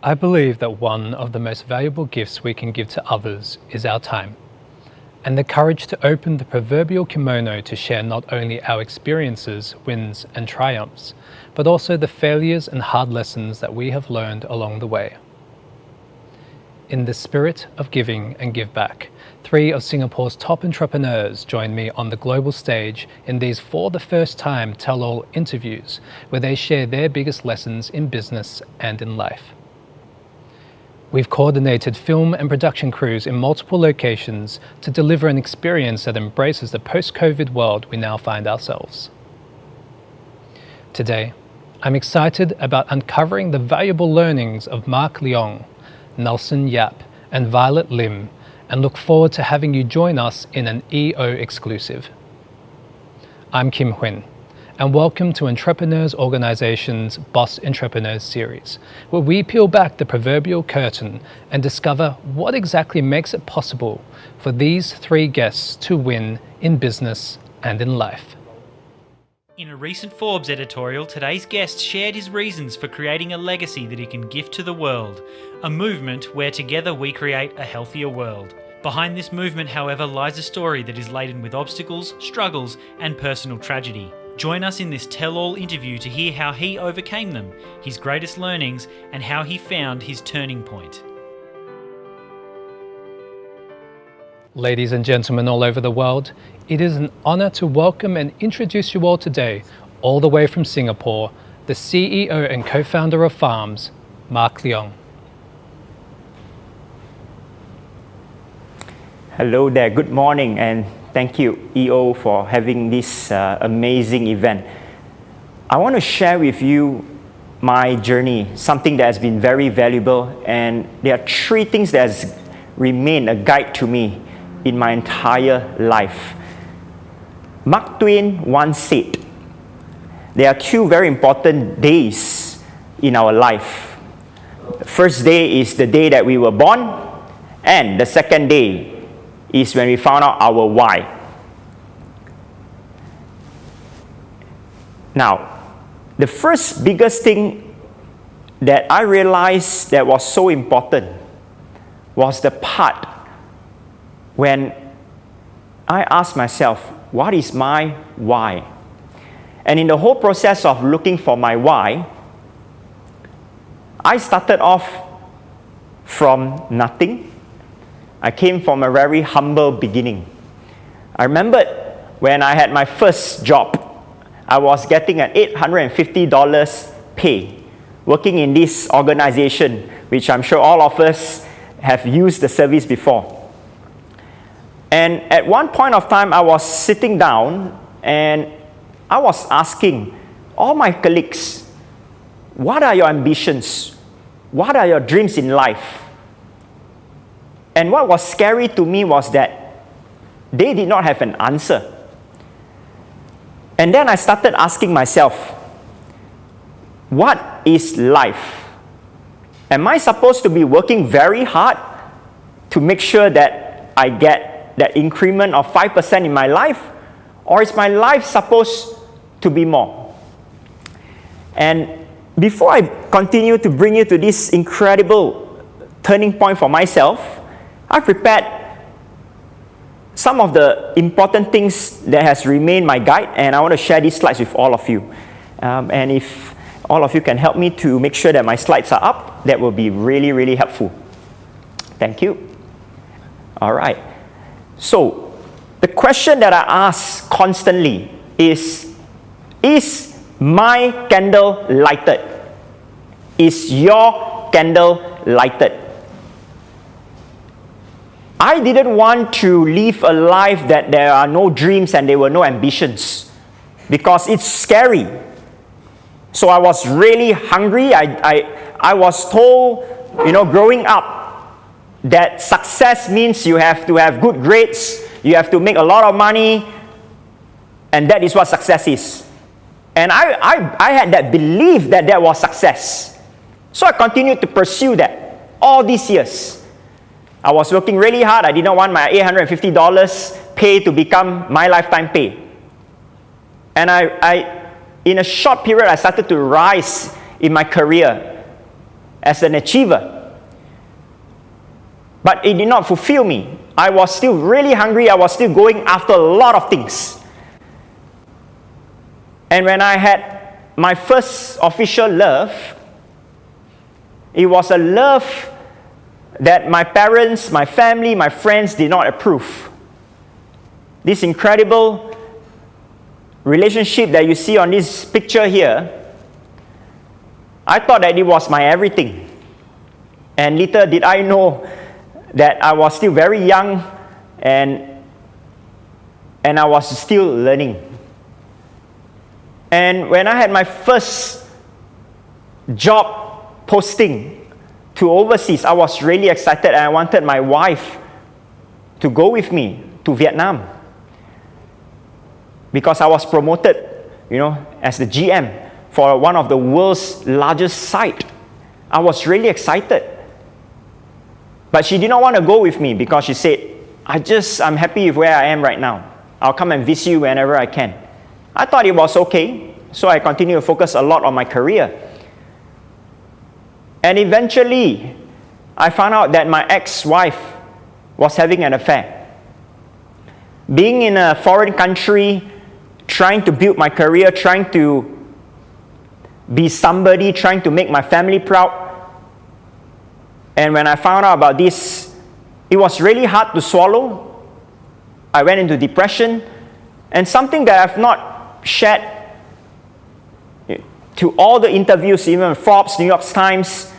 I believe that one of the most valuable gifts we can give to others is our time, and the courage to open the proverbial kimono to share not only our experiences, wins and triumphs, but also the failures and hard lessons that we have learned along the way. In the spirit of giving and give back, 3 of Singapore's top entrepreneurs join me on the global stage in these for the first time tell-all interviews, where they share their biggest lessons in business and in life. We've coordinated film and production crews in multiple locations to deliver an experience that embraces the post-COVID world we now find ourselves. Today, I'm excited about uncovering the valuable learnings of Mark Leong, Nelson Yap, and Violet Lim, and look forward to having you join us in an EO exclusive. I'm Kym Huynh, and welcome to Entrepreneurs Organization's Boss Entrepreneurs series, where we peel back the proverbial curtain and discover what exactly makes it possible for these 3 guests to win in business and in life. In a recent Forbes editorial, today's guest shared his reasons for creating a legacy that he can gift to the world, a movement where together we create a healthier world. Behind this movement, however, lies a story that is laden with obstacles, struggles, and personal tragedy. Join us in this tell-all interview to hear how he overcame them, his greatest learnings, and how he found his turning point. Ladies and gentlemen all over the world, it is an honor to welcome and introduce you all today, all the way from Singapore, the CEO and co-founder of Farmz, Mark Leong. Hello there, good morning, and thank you, EO, for having this amazing event. I want to share with you my journey, something that has been very valuable, and there are 3 things that has remained a guide to me in my entire life. Mark Twain once said, there are 2 very important days in our life. The first day is the day that we were born, and the second day is when we found out our why. Now, the first biggest thing that I realized that was so important was the part when I asked myself, what is my why? And in the whole process of looking for my why, I started off from nothing. I came from a very humble beginning. I remembered when I had my first job, I was getting an $850 pay, working in this organization, which I'm sure all of us have used the service before. And at one point of time, I was sitting down and I was asking all my colleagues, what are your ambitions? What are your dreams in life? And what was scary to me was that they did not have an answer. And then I started asking myself, what is life? Am I supposed to be working very hard to make sure that I get that increment of 5% in my life? Or is my life supposed to be more? And before I continue to bring you to this incredible turning point for myself, I've prepared some of the important things that has remained my guide, and I want to share these slides with all of you. And if all of you can help me to make sure that my slides are up, that will be really, really helpful. Thank you. All right. So, the question that I ask constantly is my candle lighted? Is your candle lighted? I didn't want to live a life that there are no dreams and there were no ambitions, because it's scary. So I was really hungry. I was told, growing up, that success means you have to have good grades, you have to make a lot of money, and that is what success is. And I had that belief that that was success. So I continued to pursue that all these years. I was working really hard. I did not want my $850 pay to become my lifetime pay. And in a short period, I started to rise in my career. as an achiever. But it did not fulfill me. I was still really hungry. I was still going after a lot of things. And when I had my first official love, it was a love that my parents, my family, my friends did not approve. This incredible relationship that you see on this picture here, I thought that it was my everything. And little did I know that I was still very young and I was still learning. And when I had my first job posting to overseas, I was really excited and I wanted my wife to go with me to Vietnam. Because I was promoted, as the GM for one of the world's largest site. I was really excited. But she did not want to go with me because she said, I'm happy with where I am right now. I'll come and visit you whenever I can. I thought it was okay, so I continued to focus a lot on my career. And eventually, I found out that my ex-wife was having an affair. Being in a foreign country, trying to build my career, trying to be somebody, trying to make my family proud. And when I found out about this, it was really hard to swallow. I went into depression. And something that I've not shared to all the interviews, even Forbes, New York Times,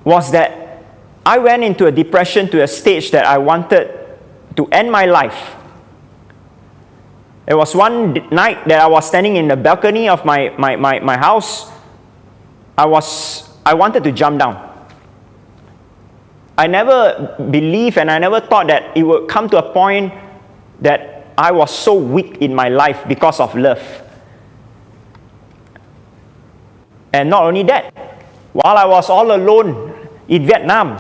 was that I went into a depression to a stage that I wanted to end my life. There was one night that I was standing in the balcony of my house. I wanted to jump down. I never believed and I never thought that it would come to a point that I was so weak in my life because of love. And not only that, while I was all alone in Vietnam,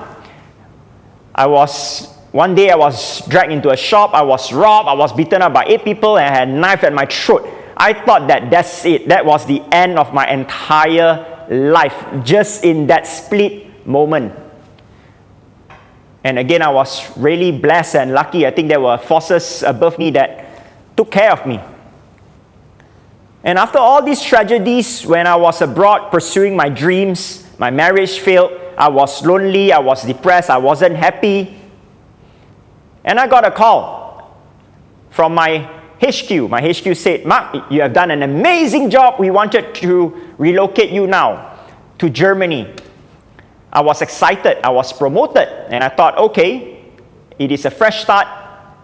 one day I was dragged into a shop, I was robbed, I was beaten up by 8 people, and I had a knife at my throat. I thought that that's it. That was the end of my entire life, just in that split moment. And again, I was really blessed and lucky. I think there were forces above me that took care of me. And after all these tragedies, when I was abroad pursuing my dreams, my marriage failed, I was lonely, I was depressed, I wasn't happy. And I got a call from my HQ. My HQ said, "Mark, you have done an amazing job. We wanted to relocate you now to Germany." I was excited. I was promoted. And I thought, okay, it is a fresh start.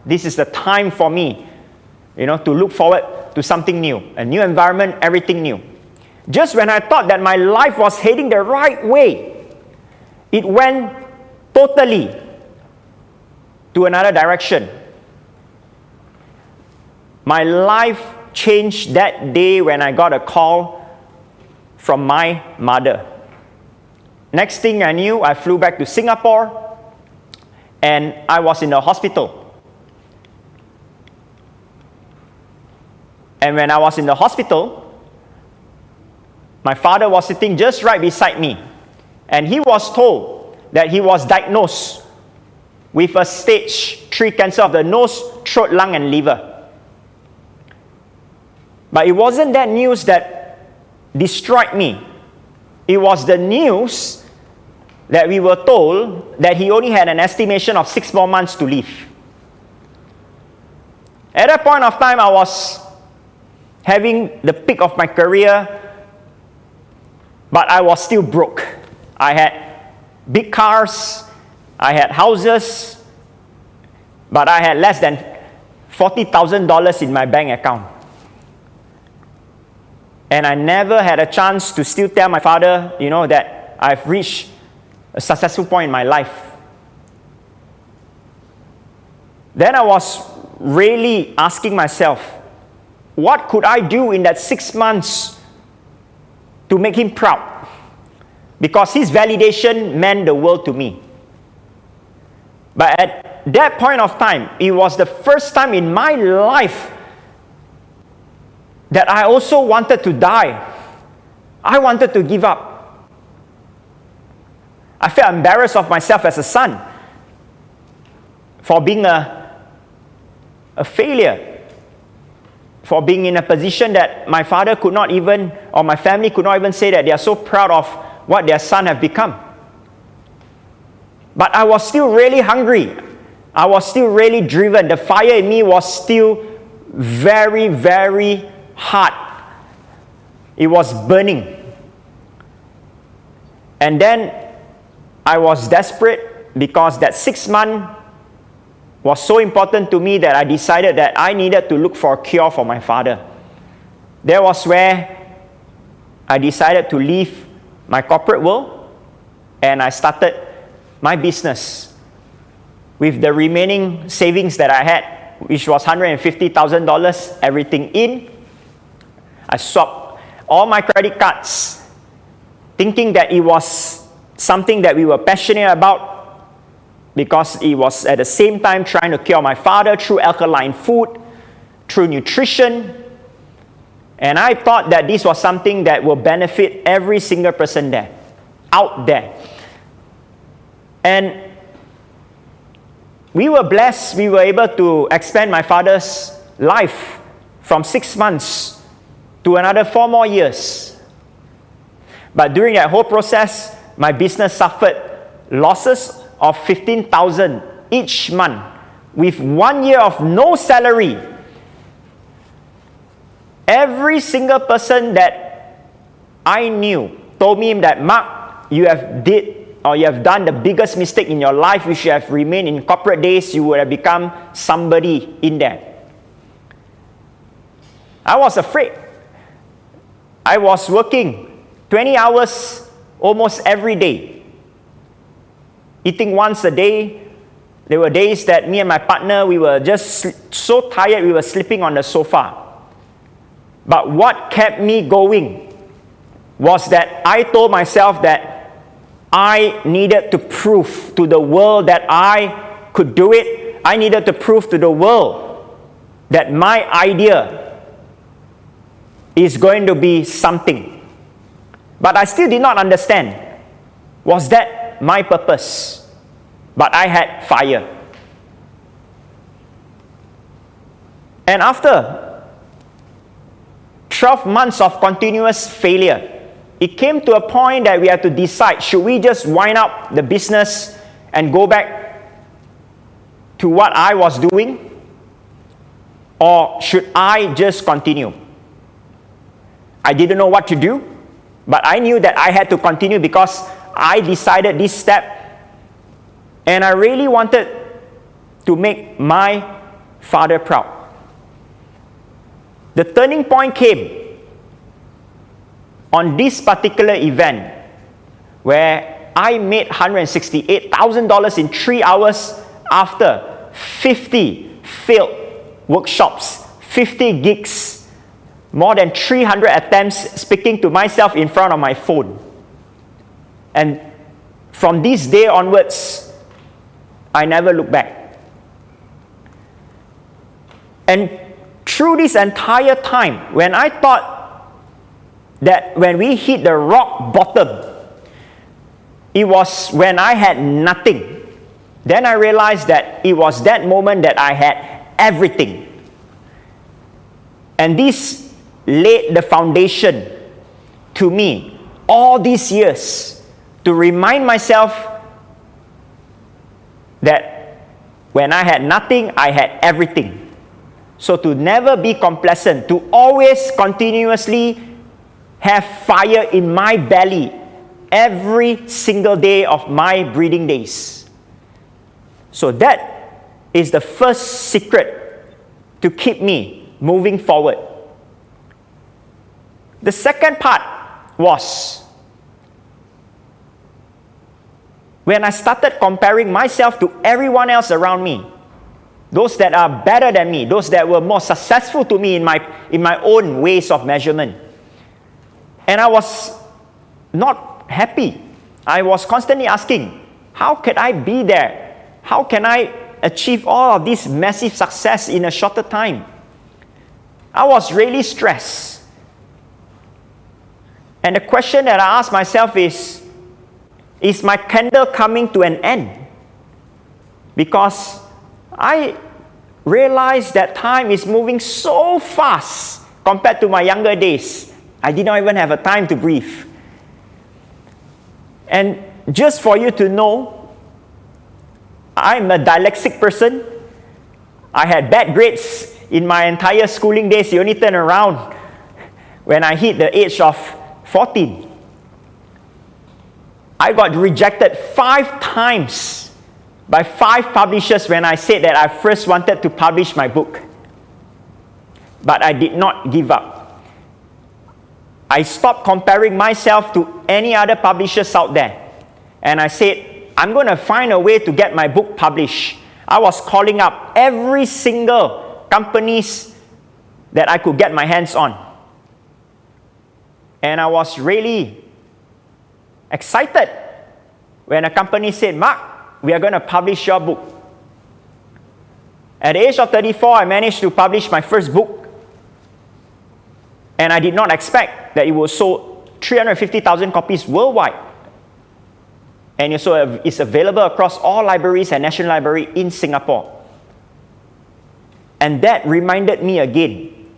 This is the time for me, to look forward to something new. A new environment, everything new. Just when I thought that my life was heading the right way, it went totally to another direction. My life changed that day when I got a call from my mother. Next thing I knew, I flew back to Singapore and I was in the hospital. And when I was in the hospital, my father was sitting just right beside me. And he was told that he was diagnosed with a stage 3 cancer of the nose, throat, lung, and liver. But it wasn't that news that destroyed me. It was the news that we were told that he only had an estimation of 6 more months to live. At that point of time, I was having the peak of my career, but I was still broke. I had big cars, I had houses, but I had less than $40,000 in my bank account. And I never had a chance to still tell my father, that I've reached a successful point in my life. Then I was really asking myself, what could I do in that 6 months to make him proud? Because his validation meant the world to me. But at that point of time, it was the first time in my life that I also wanted to die. I wanted to give up. I felt embarrassed of myself as a son for being a failure, for being in a position that my father could not even, or my family could not even say that they are so proud of what their son have become. But I was still really hungry. I was still really driven. The fire in me was still very, very hot. It was burning. And then I was desperate because that 6 months was so important to me that I decided that I needed to look for a cure for my father. That was where I decided to leave my corporate world and I started my business with the remaining savings that I had, which was $150,000, everything in. I swapped all my credit cards, thinking that it was something that we were passionate about because it was at the same time trying to cure my father through alkaline food, through nutrition. And I thought that this was something that will benefit every single person there, out there. And we were blessed, we were able to expand my father's life from 6 months to another 4 more years. But during that whole process, my business suffered losses of $15,000 each month with 1 year of no salary. Every single person that I knew told me that, Mark, you have done the biggest mistake in your life. You should have remained in corporate days. You would have become somebody in there. I was afraid. I was working 20 hours almost every day, eating once a day. There were days that me and my partner, we were just so tired, we were sleeping on the sofa. But what kept me going was that I told myself that I needed to prove to the world that I could do it. I needed to prove to the world that my idea is going to be something. But I still did not understand. Was that my purpose? But I had fire. And after 12 months of continuous failure, it came to a point that we had to decide, should we just wind up the business and go back to what I was doing? Or should I just continue? I didn't know what to do, but I knew that I had to continue because I decided this step and I really wanted to make my father proud. The turning point came on this particular event where I made $168,000 in 3 hours after 50 failed workshops, 50 gigs, more than 300 attempts speaking to myself in front of my phone. And from this day onwards, I never looked back. And through this entire time, when I thought that when we hit the rock bottom, it was when I had nothing. Then I realized that it was that moment that I had everything. And this laid the foundation to me all these years to remind myself that when I had nothing, I had everything. So to never be complacent, to always continuously have fire in my belly every single day of my breathing days. So that is the first secret to keep me moving forward. The second part was when I started comparing myself to everyone else around me, those that are better than me, those that were more successful to me in my own ways of measurement. And I was not happy. I was constantly asking, how can I be there? How can I achieve all of this massive success in a shorter time? I was really stressed. And the question that I asked myself is, is my candle coming to an end? Because I realized that time is moving so fast compared to my younger days. I did not even have a time to breathe. And just for you to know, I'm a dyslexic person. I had bad grades in my entire schooling days. You only turn around when I hit the age of 14. I got rejected 5 times by 5 publishers when I said that I first wanted to publish my book. But I did not give up. I stopped comparing myself to any other publishers out there. And I said, I'm going to find a way to get my book published. I was calling up every single companies that I could get my hands on. And I was really excited when a company said, Mark, we are going to publish your book. At the age of 34, I managed to publish my first book. And I did not expect that it would sold 350,000 copies worldwide. And so it's available across all libraries and National Library in Singapore. And that reminded me again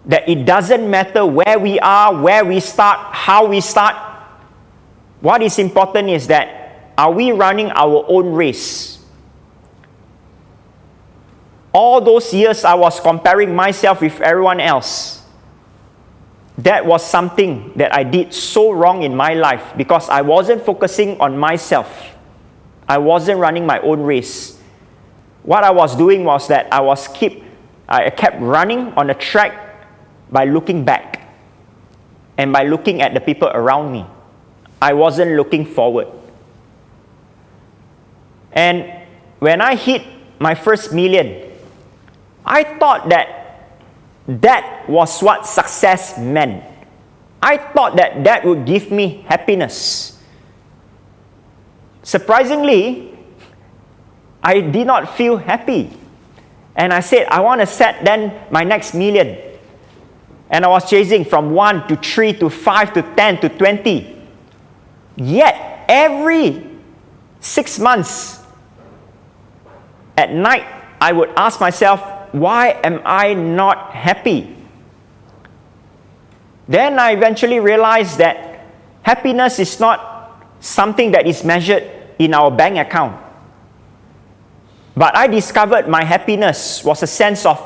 that it doesn't matter where we are, where we start, how we start. What is important is that, are we running our own race? All those years I was comparing myself with everyone else. That was something that I did so wrong in my life because I wasn't focusing on myself. I wasn't running my own race. What I was doing was that I kept running on the track by looking back and by looking at the people around me. I wasn't looking forward. And when I hit my first million, I thought that was what success meant. I thought that would give me happiness. Surprisingly, I did not feel happy. And I said, I want to set then my next million. And I was chasing from 1 to 3 to 5 to 10 to 20. Yet, every 6 months, at night, I would ask myself, why am I not happy? Then I eventually realized that happiness is not something that is measured in our bank account. But I discovered my happiness was a sense of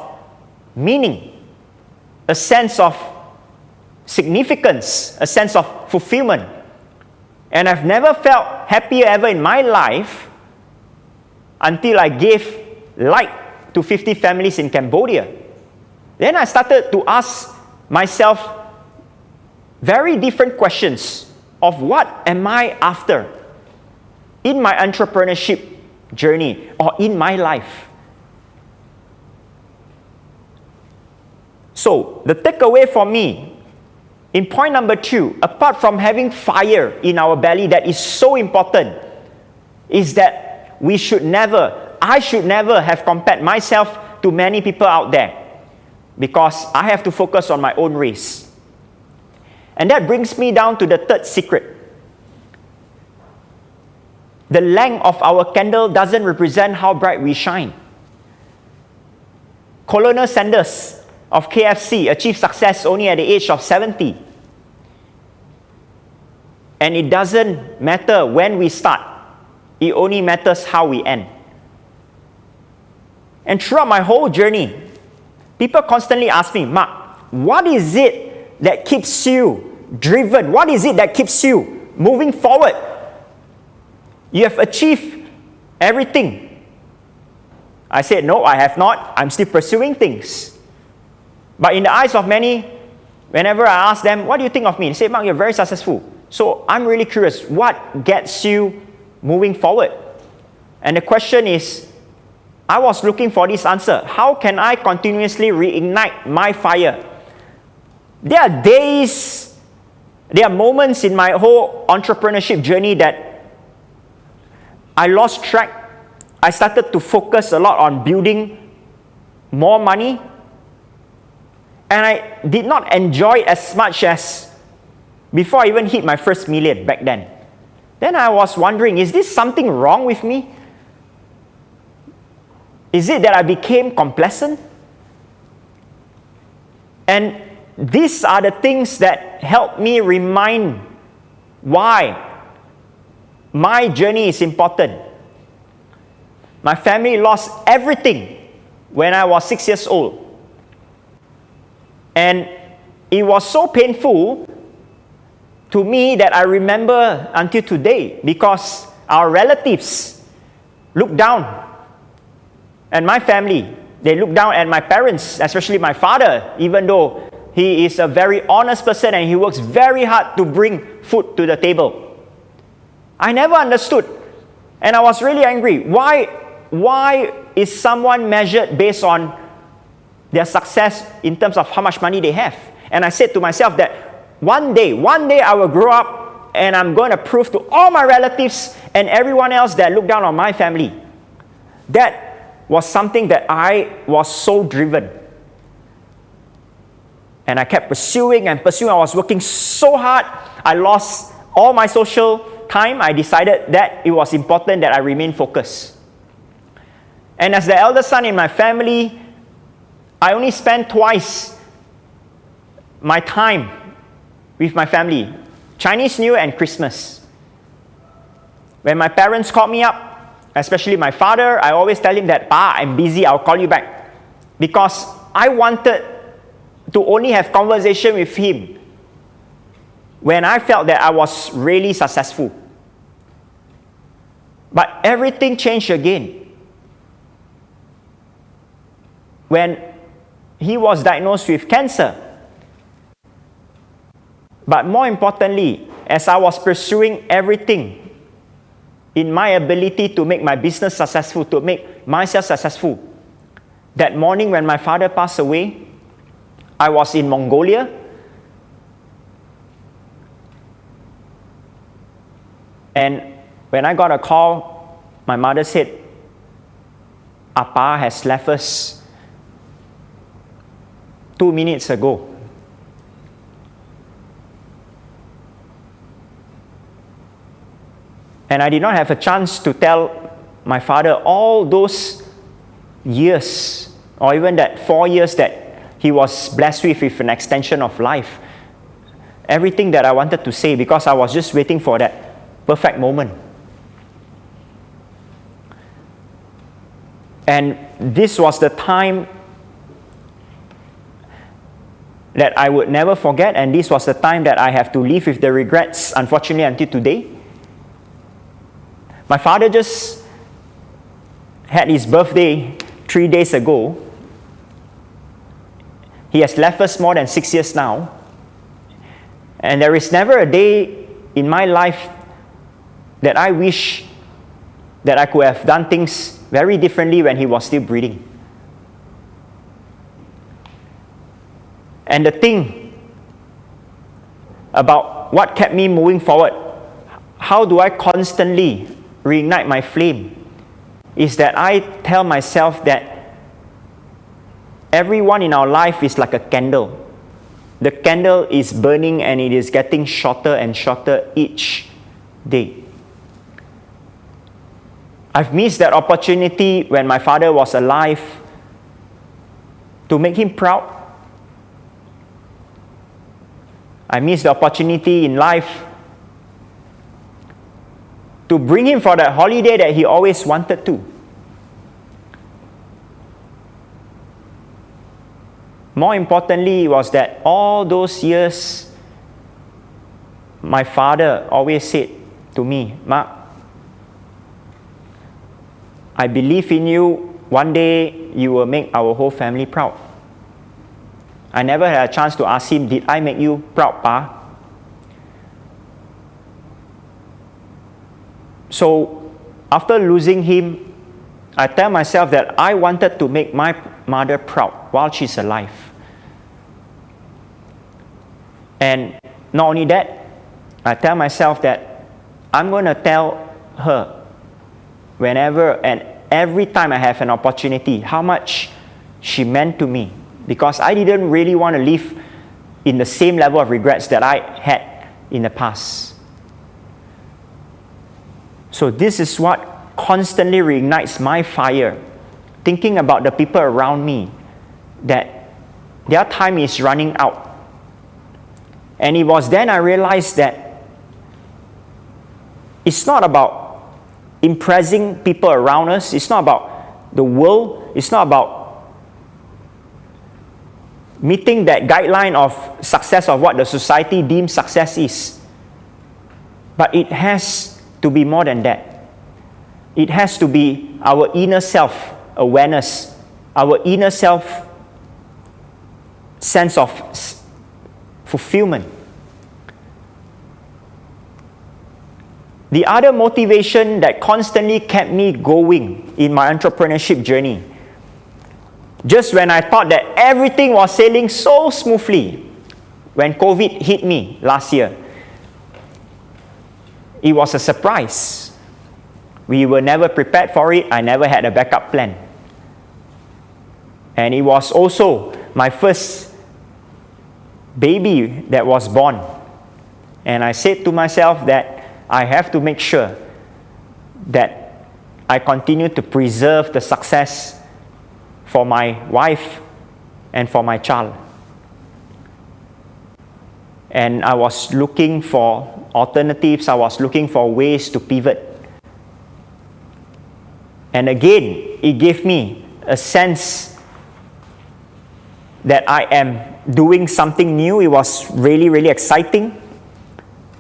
meaning, a sense of significance, a sense of fulfillment. And I've never felt happier ever in my life until I gave light to 50 families in Cambodia. Then I started to ask myself very different questions of what am I after in my entrepreneurship journey or in my life. So the takeaway for me in point number 2, apart from having fire in our belly that is so important, is that I should never have compared myself to many people out there because I have to focus on my own race. And that brings me down to the third secret. The length of our candle doesn't represent how bright we shine. Colonel Sanders of KFC achieved success only at the age of 70. And it doesn't matter when we start. It only matters how we end. And throughout my whole journey, people constantly ask me, Mark, what is it that keeps you driven? What is it that keeps you moving forward? You have achieved everything. I said, no, I have not. I'm still pursuing things. But in the eyes of many, whenever I ask them, what do you think of me? They say, Mark, you're very successful. So I'm really curious, what gets you moving forward? And the question is, I was looking for this answer. How can I continuously reignite my fire? There are days, there are moments in my whole entrepreneurship journey that I lost track. I started to focus a lot on building more money. And I did not enjoy it as much as before I even hit my first million back then. Then I was wondering, is this something wrong with me? Is it that I became complacent? And these are the things that help me remind why my journey is important. My family lost everything when I was 6 years old. And it was so painful to me that I remember until today, because our relatives looked down at my family. They looked down at my parents, especially my father, even though he is a very honest person and he works very hard to bring food to the table. I never understood, and I was really angry. Why is someone measured based on their success in terms of how much money they have? And I said to myself that one day I will grow up and I'm going to prove to all my relatives and everyone else that looked down on my family. That was something that I was so driven. And I kept pursuing and pursuing. I was working so hard. I lost all my social time. I decided that it was important that I remain focused. And as the elder son in my family, I only spent twice my time with my family, Chinese New Year and Christmas. When my parents called me up, especially my father, I always tell him that, "Pa, I'm busy, I'll call you back." Because I wanted to only have conversation with him when I felt that I was really successful. But everything changed again when he was diagnosed with cancer. But more importantly, as I was pursuing everything in my ability to make my business successful, to make myself successful, that morning when my father passed away, I was in Mongolia. And when I got a call, my mother said, "Appa has left us 2 minutes ago." And I did not have a chance to tell my father all those years, or even that 4 years that he was blessed with an extension of life. Everything that I wanted to say, because I was just waiting for that perfect moment. And this was the time that I would never forget, and this was the time that I have to live with the regrets, unfortunately, until today. My father just had his birthday 3 days ago. He has left us more than 6 years now. And there is never a day in my life that I wish that I could have done things very differently when he was still breathing. And the thing about what kept me moving forward, how do I constantly reignite my flame, is that I tell myself that everyone in our life is like a candle. The candle is burning and it is getting shorter and shorter each day. I've missed that opportunity when my father was alive to make him proud. I missed the opportunity in life to bring him for that holiday that he always wanted to. More importantly was that all those years, my father always said to me, "Mark, I believe in you. One day you will make our whole family proud." I never had a chance to ask him, "Did I make you proud, Pa?" So after losing him, I tell myself that I wanted to make my mother proud while she's alive. And not only that, I tell myself that I'm going to tell her whenever and every time I have an opportunity how much she meant to me, because I didn't really want to live in the same level of regrets that I had in the past. So this is what constantly reignites my fire, thinking about the people around me, that their time is running out. And it was then I realized that it's not about impressing people around us. It's not about the world. It's not about meeting that guideline of success of what the society deems success is. But it has to be more than that. It has to be our inner self-awareness, our inner self sense of fulfillment. The other motivation that constantly kept me going in my entrepreneurship journey, just when I thought that everything was sailing so smoothly, when COVID hit me last year, it was a surprise. We were never prepared for it. I never had a backup plan. And it was also my first baby that was born. And I said to myself that I have to make sure that I continue to preserve the success for my wife and for my child. And I was looking for alternatives. I was looking for ways to pivot. And again, it gave me a sense that I am doing something new. It was really, really exciting.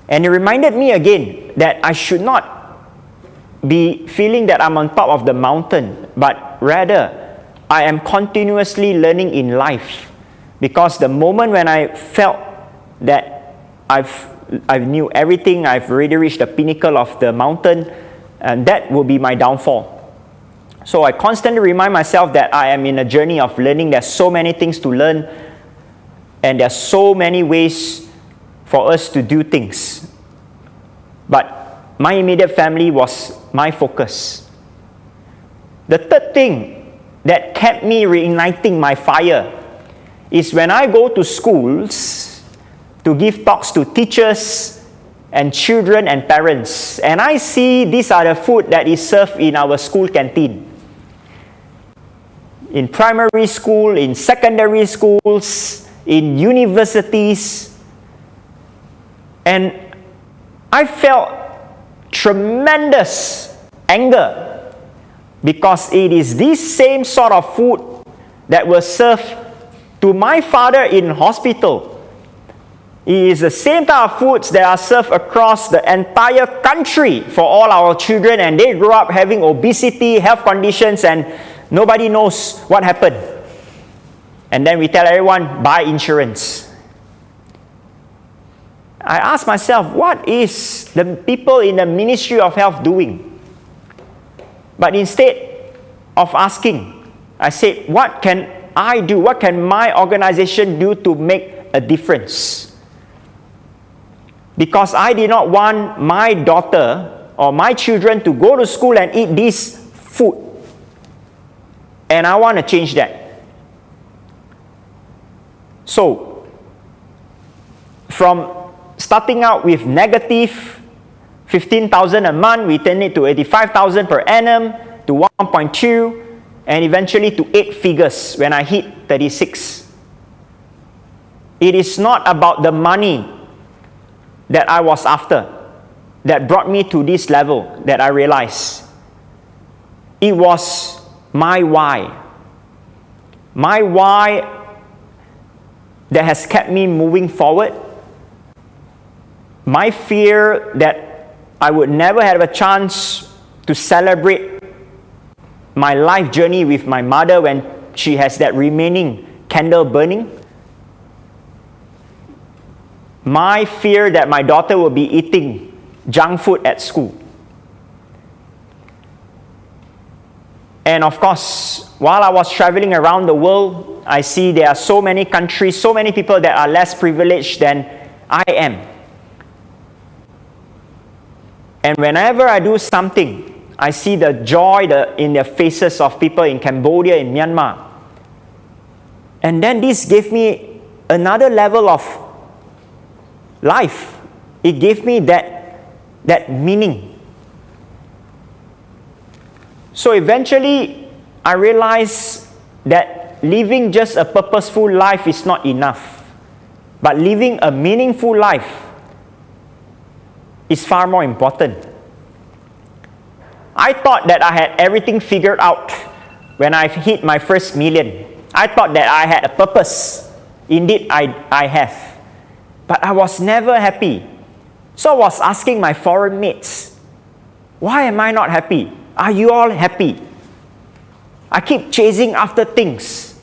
And it reminded me again that I should not be feeling that I'm on top of the mountain, but rather I am continuously learning in life. Because the moment when I felt that I knew everything, I've already reached the pinnacle of the mountain, and that will be my downfall. So I constantly remind myself that I am in a journey of learning. There's so many things to learn, and there's so many ways for us to do things. But my immediate family was my focus. The third thing that kept me reigniting my fire is when I go to schools to give talks to teachers and children and parents, and I see these are the food that is served in our school canteen. In primary school, in secondary schools, in universities. And I felt tremendous anger because it is this same sort of food that was served to my father in hospital. It is the same type of foods that are served across the entire country for all our children, and they grow up having obesity, health conditions, and nobody knows what happened. And then we tell everyone, buy insurance. I ask myself, what is the people in the Ministry of Health doing? But instead of asking, I said, what can I do? What can my organization do to make a difference? Because I did not want my daughter or my children to go to school and eat this food. And I want to change that. So, from starting out with negative 15,000 a month, we turned it to 85,000 per annum, to 1.2, and eventually to 8 figures when I hit 36. It is not about the money that I was after that brought me to this level that I realized. It was my why. My why that has kept me moving forward. My fear that I would never have a chance to celebrate my life journey with my mother when she has that remaining candle burning. My fear that my daughter will be eating junk food at school. And of course, while I was traveling around the world, I see there are so many countries, so many people that are less privileged than I am. And whenever I do something, I see the joy in the faces of people in Cambodia, in Myanmar. And then this gave me another level of life. It gave me that meaning. So eventually, I realized that living just a purposeful life is not enough. But living a meaningful life is far more important. I thought that I had everything figured out when I hit my first million. I thought that I had a purpose. Indeed, I have. But I was never happy. So I was asking my foreign mates, why am I not happy? Are you all happy? I keep chasing after things.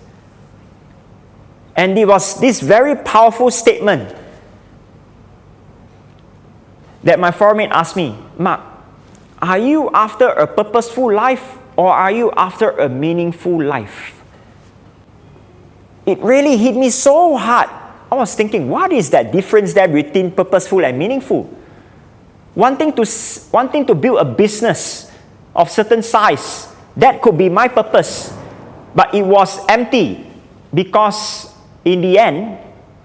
And it was this very powerful statement that my foreign mate asked me, Mark, are you after a purposeful life or are you after a meaningful life? It really hit me so hard. I was thinking, what is that difference there between purposeful and meaningful? Wanting to build a business of certain size, that could be my purpose. But it was empty because in the end,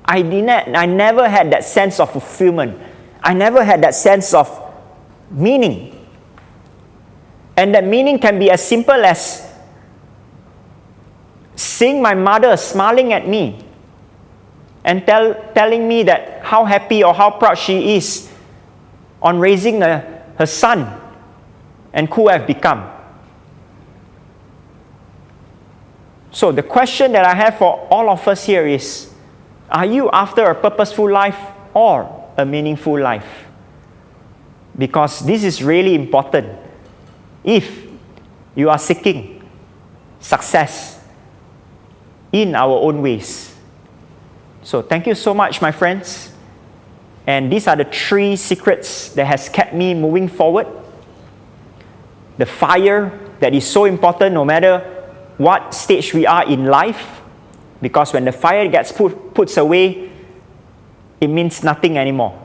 I never had that sense of fulfillment. I never had that sense of meaning. And that meaning can be as simple as seeing my mother smiling at me and telling me that how happy or how proud she is on raising her son and who I've become. So the question that I have for all of us here is, are you after a purposeful life or a meaningful life? Because this is really important. If you are seeking success in our own ways. So thank you so much, my friends. And these are the 3 secrets that has kept me moving forward. The fire that is so important no matter what stage we are in life. Because when the fire gets put away, it means nothing anymore.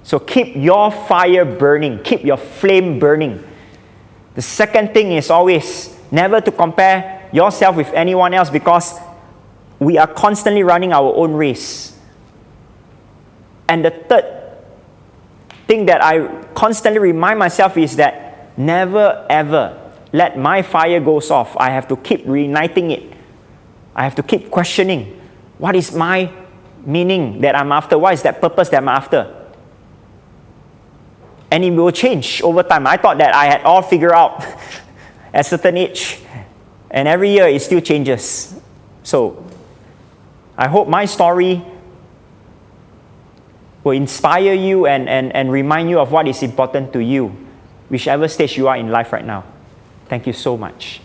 So keep your fire burning. Keep your flame burning. The second thing is always never to compare yourself with anyone else because we are constantly running our own race. And the third thing that I constantly remind myself is that never ever let my fire goes off. I have to keep reigniting it. I have to keep questioning, what is my meaning that I'm after? What is that purpose that I'm after? And it will change over time. I thought that I had all figured out at a certain age. And every year it still changes. So I hope my story will inspire you and remind you of what is important to you, whichever stage you are in life right now. Thank you so much.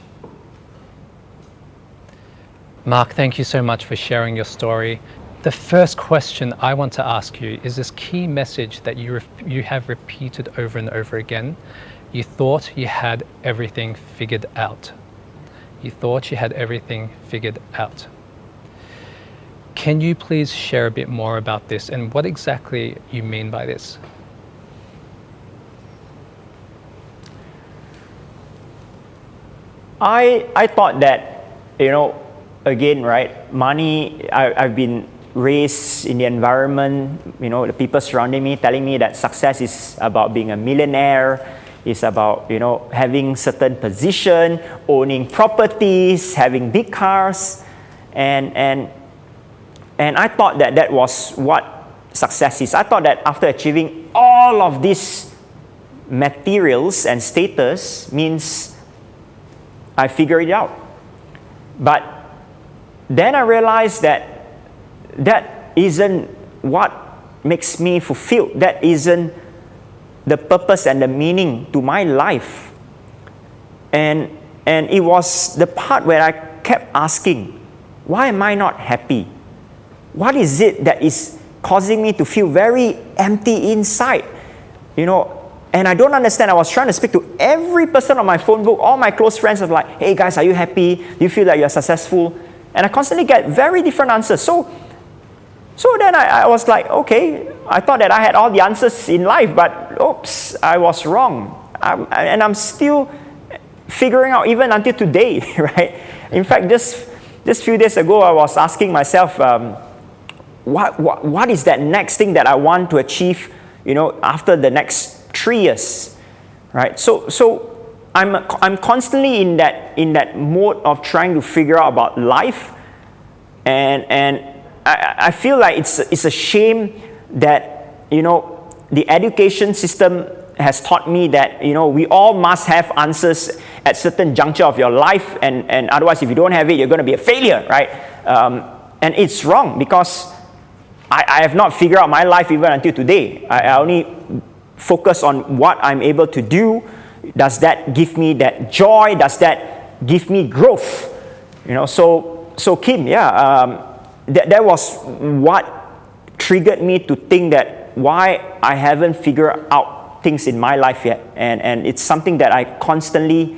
Mark, thank you so much for sharing your story. The first question I want to ask you is this key message that you have repeated over and over again. You thought you had everything figured out. You thought you had everything figured out. Can you please share a bit more about this and what exactly you mean by this? I thought that, again, right, money, I've been raised in the environment, the people surrounding me telling me that success is about being a millionaire, it's about, having certain position, owning properties, having big cars, and I thought that was what success is. I thought that after achieving all of these materials and status means I figured it out. But then I realized that isn't what makes me fulfilled. That isn't the purpose and the meaning to my life. And it was the part where I kept asking, why am I not happy? What is it that is causing me to feel very empty inside? And I don't understand. I was trying to speak to every person on my phone book, all my close friends of like, hey guys, are you happy? Do you feel like you're successful? And I constantly get very different answers. So then I was like, okay, I thought that I had all the answers in life, but oops, I was wrong. And I'm still figuring out even until today, right? In fact, just a few days ago, I was asking myself, what is that next thing that I want to achieve, after the next 3 years, right? So I'm constantly in that mode of trying to figure out about life, and I feel like it's a shame that, you know, the education system has taught me that, you know, we all must have answers at certain juncture of your life, and otherwise if you don't have it, you're going to be a failure, right? And it's wrong, because I have not figured out my life even until today. I only focus on what I'm able to do. Does that give me that joy? Does that give me growth? You know, so Kym, that was what triggered me to think that why I haven't figured out things in my life yet, and it's something that I constantly,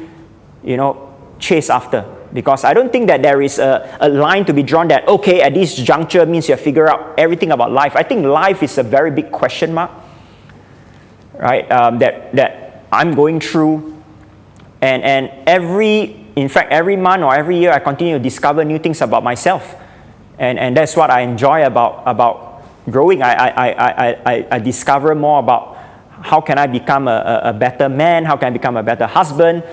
you know, chase after, because I don't think that there is a line to be drawn that, okay, at this juncture means you have figured out everything about life. I think life is a very big question mark, right? That I'm going through, and every month or every year I continue to discover new things about myself, and that's what I enjoy about growing. I discover more about how can I become a better man, how can I become a better husband.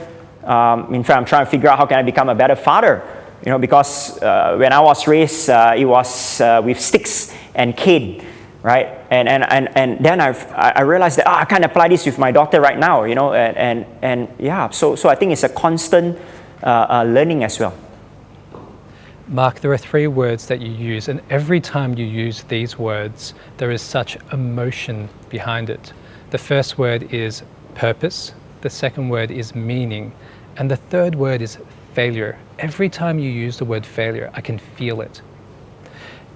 In fact, I'm trying to figure out how can I become a better father, you know, because when I was raised, it was with sticks and cane, right? And then I realized that I can't apply this with my daughter right now, you know, and yeah, so I think it's a constant learning as well. Mark, there are 3 words that you use, and every time you use these words, there is such emotion behind it. The first word is purpose, the second word is meaning, and the third word is failure. Every time you use the word failure, I can feel it.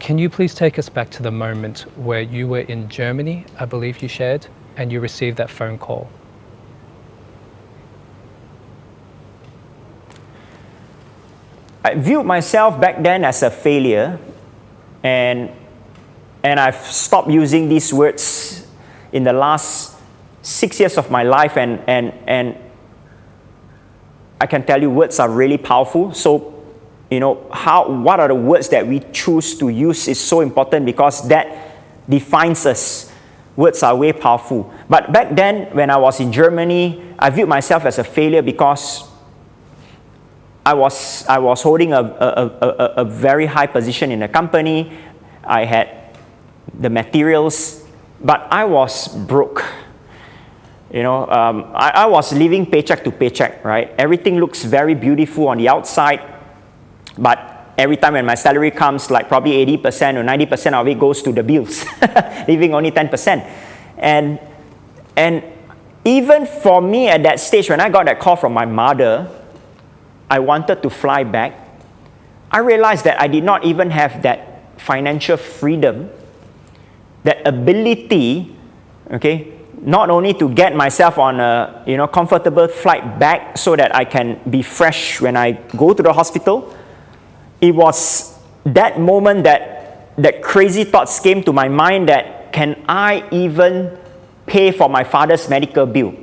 Can you please take us back to the moment where you were in Germany, I believe you shared, and you received that phone call? I viewed myself back then as a failure, and I've stopped using these words in the last 6 years of my life, and I can tell you words are really powerful. So, you know, what are the words that we choose to use is so important, because that defines us. Words are way powerful. But back then, when I was in Germany, I viewed myself as a failure because I was holding a very high position in the company. I had the materials, but I was broke. You know, I was living paycheck to paycheck, right? Everything looks very beautiful on the outside, but every time when my salary comes, like probably 80% or 90% of it goes to the bills, leaving only 10%. And even for me at that stage, when I got that call from my mother, I wanted to fly back. I realized that I did not even have that financial freedom, that ability, okay, not only to get myself on a, you know, comfortable flight back so that I can be fresh when I go to the hospital. It was that moment that crazy thoughts came to my mind that, can I even pay for my father's medical bill?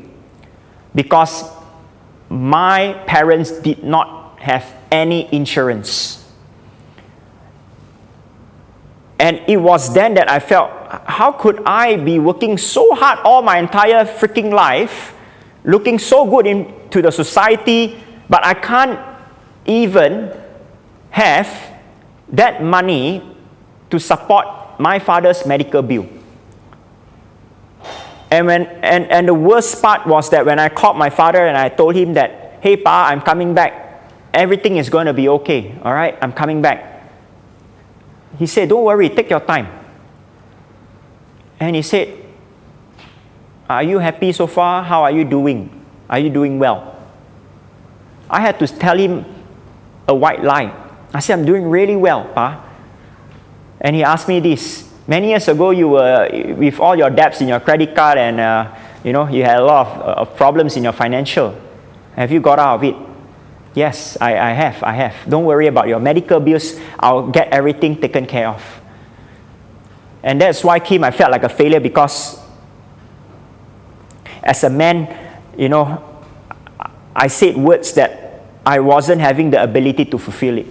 Because my parents did not have any insurance. And it was then that I felt, how could I be working so hard all my entire freaking life, looking so good into the society, but I can't even have that money to support my father's medical bill. And the worst part was that when I called my father and I told him that, hey Pa, I'm coming back. Everything is going to be okay, all right? I'm coming back. He said, don't worry, take your time. And he said, are you happy so far? How are you doing? Are you doing well? I had to tell him a white lie. I said, I'm doing really well, Pa. And he asked me this. Many years ago, you were with all your debts in your credit card, and you know, you had a lot of problems in your financial. Have you got out of it? Yes, I have. Don't worry about your medical bills. I'll get everything taken care of. And that's why, Kym, I felt like a failure, because as a man, you know, I said words that I wasn't having the ability to fulfill it.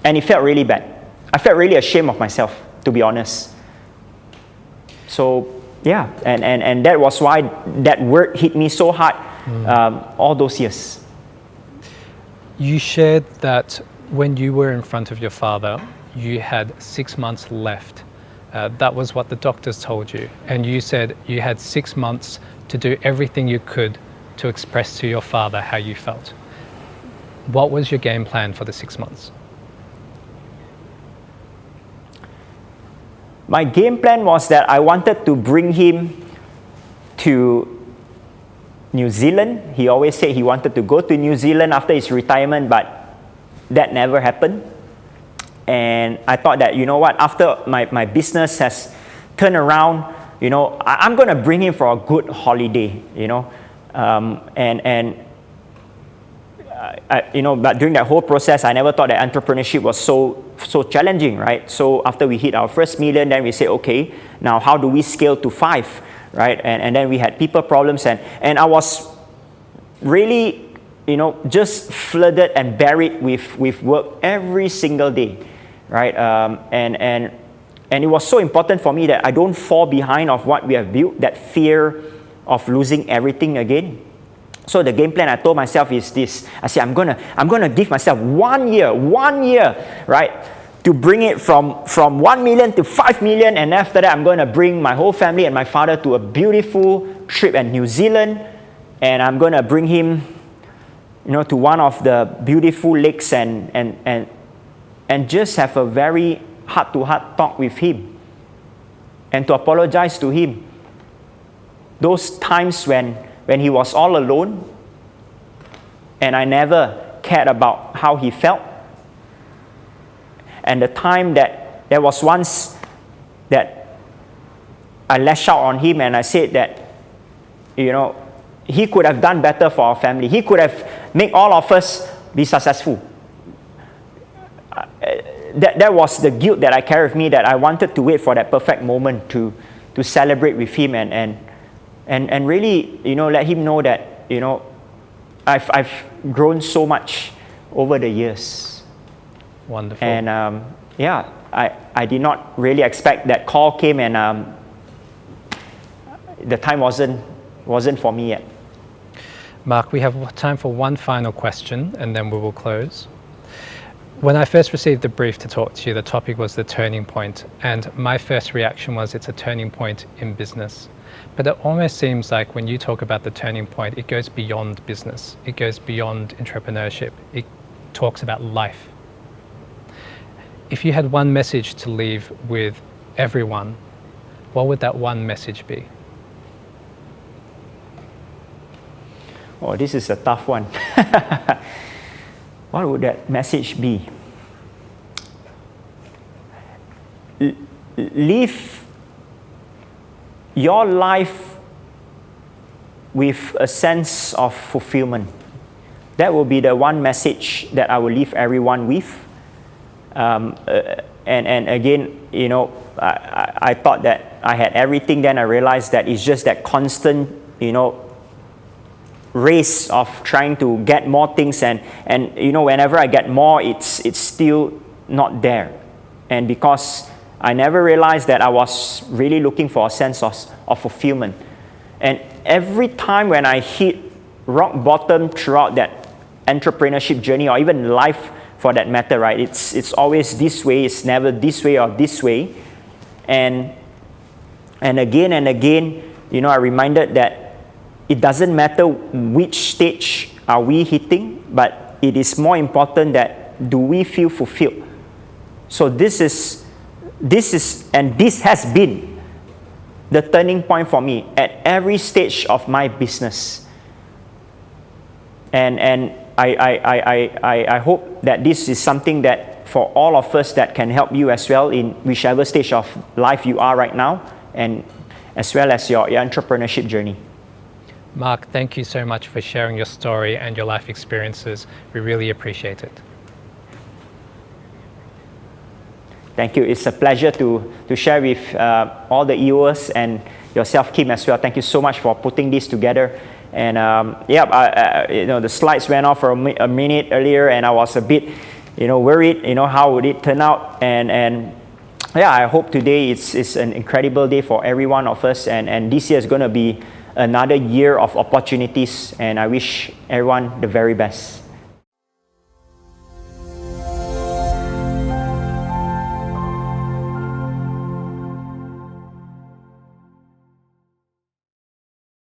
And it felt really bad. I felt really ashamed of myself, to be honest. So, yeah, and that was why that word hit me so hard. all those years. You shared that when you were in front of your father, you had 6 months left. That was what the doctors told you. And you said you had 6 months to do everything you could to express to your father how you felt. What was your game plan for the 6 months? My game plan was that I wanted to bring him to New Zealand. He always said he wanted to go to New Zealand after his retirement, but that never happened. And I thought that, you know what, after my business has turned around, you know, I'm going to bring him for a good holiday, you know. But during that whole process, I never thought that entrepreneurship was so challenging, right? So after we hit our first million, then we say, okay, now how do we scale to 5, right? And then we had people problems, and I was really, you know, just flooded and buried with work every single day, right? And it was so important for me that I don't fall behind of what we have built, that fear of losing everything again. So the game plan I told myself is this. I said, I'm gonna give myself 1 year, right, to bring it from 1 million to 5 million, and after that I'm going to bring my whole family and my father to a beautiful trip in New Zealand, and I'm going to bring him, you know, to one of the beautiful lakes and just have a very heart-to-heart talk with him and to apologize to him. Those times when he was all alone and I never cared about how he felt. And the time that there was once that I lashed out on him and I said that, you know, he could have done better for our family. He could have made all of us be successful. That was the guilt that I carried with me, that I wanted to wait for that perfect moment to celebrate with him and really, you know, let him know that, you know, I've grown so much over the years. Wonderful. And I did not really expect that call came, and the time wasn't for me yet. Mark, we have time for one final question and then we will close. When I first received the brief to talk to you, the topic was the turning point, and my first reaction was it's a turning point in business. But it almost seems like when you talk about the turning point, it goes beyond business. It goes beyond entrepreneurship. It talks about life. If you had one message to leave with everyone, what would that one message be? Oh, this is a tough one. What would that message be? Live your life with a sense of fulfillment. That will be the one message that I will leave everyone with. And again, you know, I thought that I had everything. Then I realized that it's just that constant, you know, race of trying to get more things, and you know, whenever I get more, it's still not there. And because I never realized that I was really looking for a sense of fulfillment. And every time when I hit rock bottom throughout that entrepreneurship journey, or even life for that matter, right? It's always this way, it's never this way or this way. And again and again, you know, I reminded that it doesn't matter which stage are we hitting, but it is more important that do we feel fulfilled. So this has been the turning point for me at every stage of my business. And I hope that this is something that for all of us that can help you as well in whichever stage of life you are right now, and as well as your entrepreneurship journey. Mark, thank you so much for sharing your story and your life experiences. We really appreciate it. Thank you. It's a pleasure to share with all the EOers and yourself, Kym, as well. Thank you so much for putting this together. And you know, the slides went off for a minute earlier, and I was a bit, you know, worried, you know, how would it turn out. And yeah, I hope today it's an incredible day for every one of us. And this year is going to be another year of opportunities, and I wish everyone the very best.